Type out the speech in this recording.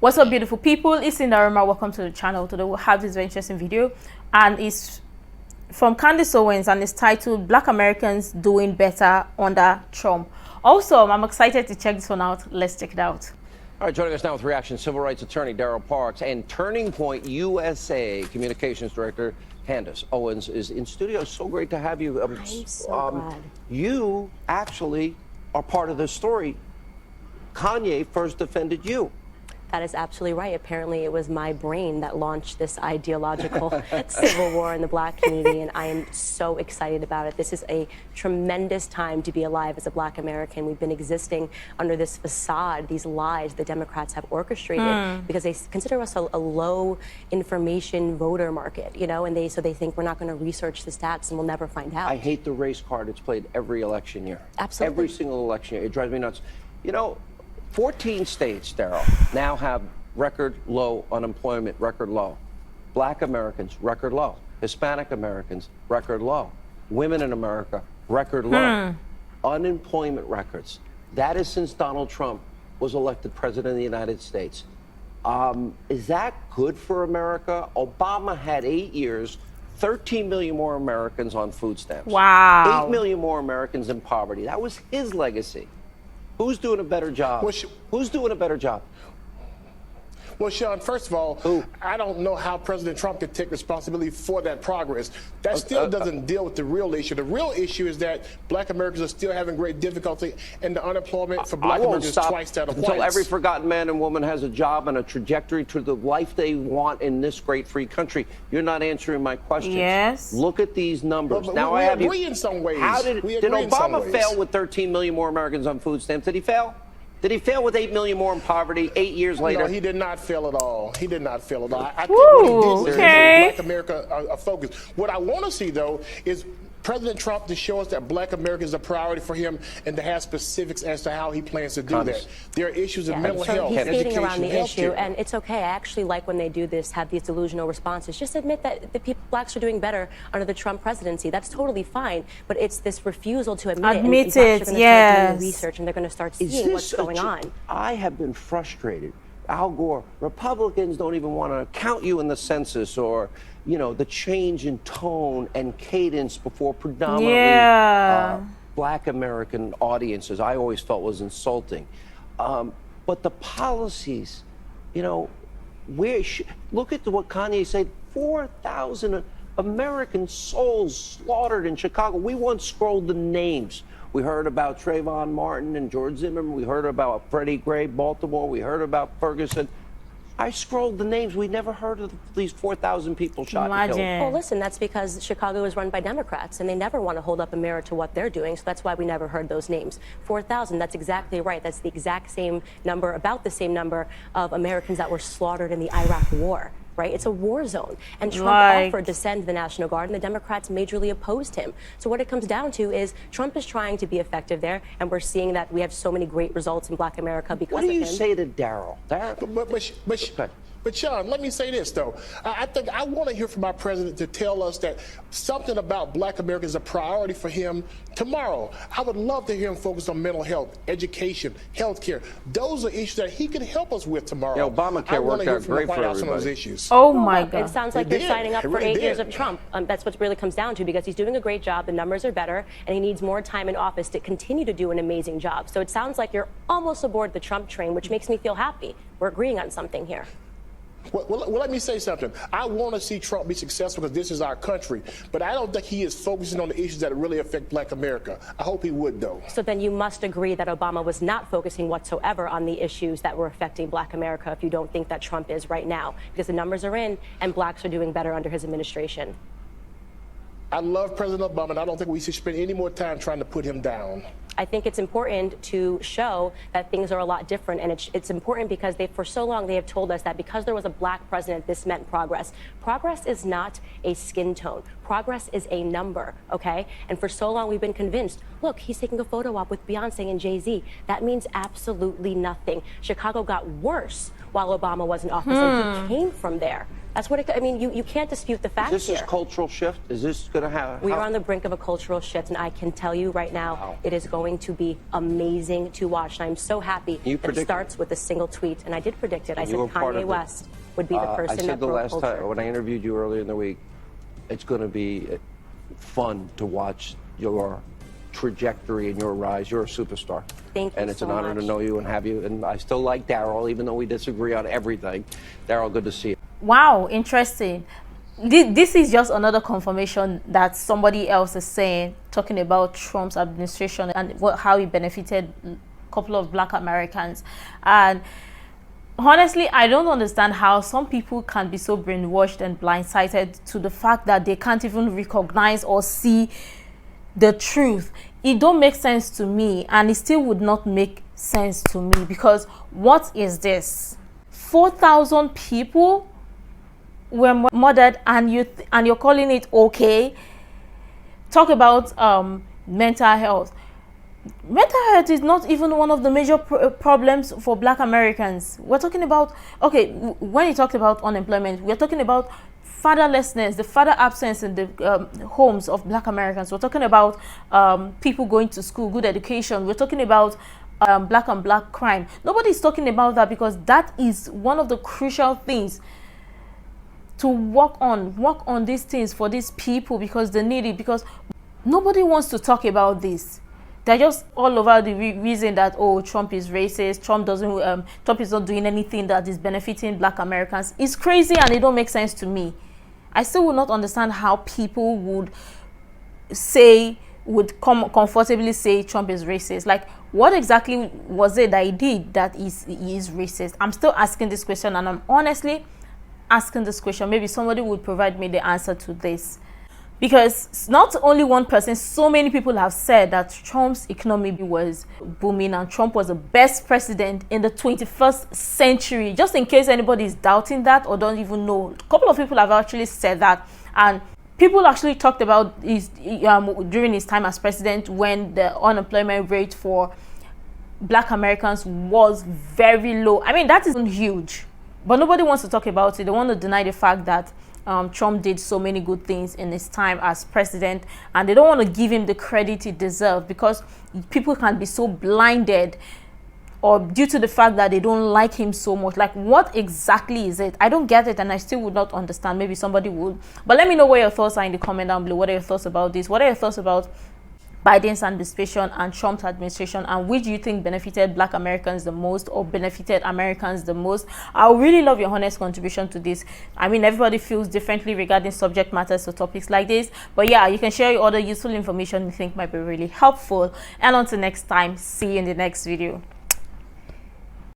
What's up, beautiful people? It's Sindafam. Welcome to the channel. Today we'll have this very interesting video, and it's from Candace Owens, and it's titled "Black Americans Doing Better Under Trump." Also, I'm excited to check this one out. Let's check it out. All right, joining us now with reaction, civil rights attorney Daryl Parks and Turning Point USA Communications Director Candace Owens is in studio. So great to have you. I'm so glad. You actually are part of this story. Kanye first defended you. That is absolutely right. Apparently, it was my brain that launched this ideological civil war in the Black community, and I am so excited about it. This is a tremendous time to be alive as a Black American. We've been existing under this facade, these lies the Democrats have orchestrated because they consider us a low information voter market, you know, and they think we're not going to research the stats and we'll never find out. I hate the race card. It's played every election year. Absolutely. Every single election year. It drives me nuts. You know, 14 states, Daryl, now have record low unemployment, record low. Black Americans, record low. Hispanic Americans, record low. Women in America, record low. Unemployment records. That is since Donald Trump was elected president of the United States. Is that good for America? Obama had 8 years, 13 million more Americans on food stamps. Wow. 8 million more Americans in poverty. That was his legacy. Who's doing a better job? Who's doing a better job? Well, Sean, first of all, I don't know how President Trump could take responsibility for that progress. That still doesn't deal with the real issue. The real issue is that Black Americans are still having great difficulty, and the unemployment for Black Americans is twice that of whites. Until every forgotten man and woman has a job and a trajectory to the life they want in this great free country. You're not answering my question. Yes. Look at these numbers. But now we I have agree you. in some ways. How did Obama fail with 13 million more Americans on food stamps? Did he fail? Did he fail with 8 million more in poverty 8 years later? No, he did not fail at all. He did not fail at all. I think what he did was give Black America a focus. What I want to see, though, is President Trump to show us that Black America is a priority for him and to have specifics as to how he plans to do that. There are issues of mental health, he's education, skating around the issue, healthcare. and it's okay. I actually like when they do this, have these delusional responses. Just admit that the Blacks are doing better under the Trump presidency. That's totally fine, but it's this refusal to admit it. And it, Blacks are going to start doing the research, and they're going to start seeing what's going on. I have been frustrated. Al Gore, Republicans don't even want to count you in the census, or, you know, the change in tone and cadence before predominantly Black American audiences, I always felt was insulting. But the policies, you know, look at what Kanye said, 4,000 American souls slaughtered in Chicago. We once scrolled the names. We heard about Trayvon Martin and George Zimmerman. We heard about Freddie Gray, Baltimore. We heard about Ferguson. I scrolled the names. We never heard of these 4,000 people shot and killed. Well, listen, that's because Chicago is run by Democrats, and they never want to hold up a mirror to what they're doing, so that's why we never heard those names. 4,000, that's exactly right. That's the exact same number, about the same number of Americans that were slaughtered in the Iraq War. Right? It's a war zone. And Trump offered to send the National Guard, and the Democrats majorly opposed him. So what it comes down to is Trump is trying to be effective there, and we're seeing that we have so many great results in Black America because of him. What do you say to Daryl? But Sean, let me say this, though. I think I want to hear from our president to tell us that something about Black America is a priority for him tomorrow. I would love to hear him focus on mental health, education, health care. Those are issues that he can help us with tomorrow. Yeah, Obamacare worked out great for everybody. Those issues. Oh, my God. It sounds like you're signing up for 8 years of Trump. That's what it really comes down to, because he's doing a great job, the numbers are better, and he needs more time in office to continue to do an amazing job. So it sounds like you're almost aboard the Trump train, which makes me feel happy. We're agreeing on something here. Well, let me say something. I want to see Trump be successful because this is our country, but I don't think he is focusing on the issues that really affect Black America. I hope he would, though. So then you must agree that Obama was not focusing whatsoever on the issues that were affecting Black America if you don't think that Trump is right now, because the numbers are in and Blacks are doing better under his administration. I love President Obama, and I don't think we should spend any more time trying to put him down. I think it's important to show that things are a lot different, and it's important because for so long they have told us that because there was a Black president, this meant progress. Progress is not a skin tone. Progress is a number, okay? And for so long we've been convinced, look, he's taking a photo op with Beyonce and Jay-Z. That means absolutely nothing. Chicago got worse while Obama was in office, and he came from there. That's what I mean. You can't dispute the facts Is this here. a cultural shift? Is this going to have? We are on the brink of a cultural shift, and I can tell you right now, Wow. it is going to be amazing to watch. And I'm so happy You that it predicted starts with a single tweet, and I did predict it. I And said you were part Kanye of it. West would be the person I said that the broke last culture. time when I interviewed you earlier in the week, it's going to be fun to watch your trajectory and your rise. You're a superstar. Thank you And it's so an honor much. to know you and have you. And I still like Daryl, even though we disagree on everything. Daryl, good to see you. Wow, interesting. This is just another confirmation that somebody else is saying, talking about Trump's administration and how it benefited a couple of Black Americans. And honestly, I don't understand how some people can be so brainwashed and blindsided to the fact that they can't even recognize or see the truth. It don't make sense to me, and it still would not make sense to me, because what is this? 4,000 people were murdered, and you're calling it okay? Talk about mental health. Mental health is not even one of the major problems for Black Americans. We're talking about, okay, when you talked about unemployment, we're talking about fatherlessness, the father absence in the homes of Black Americans. We're talking about people going to school, good education. We're talking about Black on Black crime. Nobody's talking about that, because that is one of the crucial things to work on these things for these people, because they need it, because nobody wants to talk about this. They're just all over the reason that, oh, Trump is racist, Trump is not doing anything that is benefiting Black Americans. It's crazy, and it don't make sense to me. I still would not understand how people would comfortably say Trump is racist. Like, what exactly was it that he did that he is racist? I'm still asking this question, and I'm honestly asking this question. Maybe somebody would provide me the answer to this. Because not only one person, so many people have said that Trump's economy was booming and Trump was the best president in the 21st century. Just in case anybody is doubting that or don't even know, a couple of people have actually said that. And people actually talked about his, during his time as president, when the unemployment rate for Black Americans was very low. I mean, that isn't huge, but nobody wants to talk about it. They want to deny the fact that Trump did so many good things in his time as president, and they don't want to give him the credit he deserves, because people can be so blinded, or due to the fact that they don't like him so much. Like, what exactly is it? I don't get it, and I still would not understand. Maybe somebody would, but let me know what your thoughts are in the comment down below. What are your thoughts about this? What are your thoughts about Biden's administration and Trump's administration, and which do you think benefited Black Americans the most or benefited Americans the most? I would really love your honest contribution to this. I mean, everybody feels differently regarding subject matters or topics like this, but yeah, you can share your other useful information you think might be really helpful. And until next time, see you in the next video.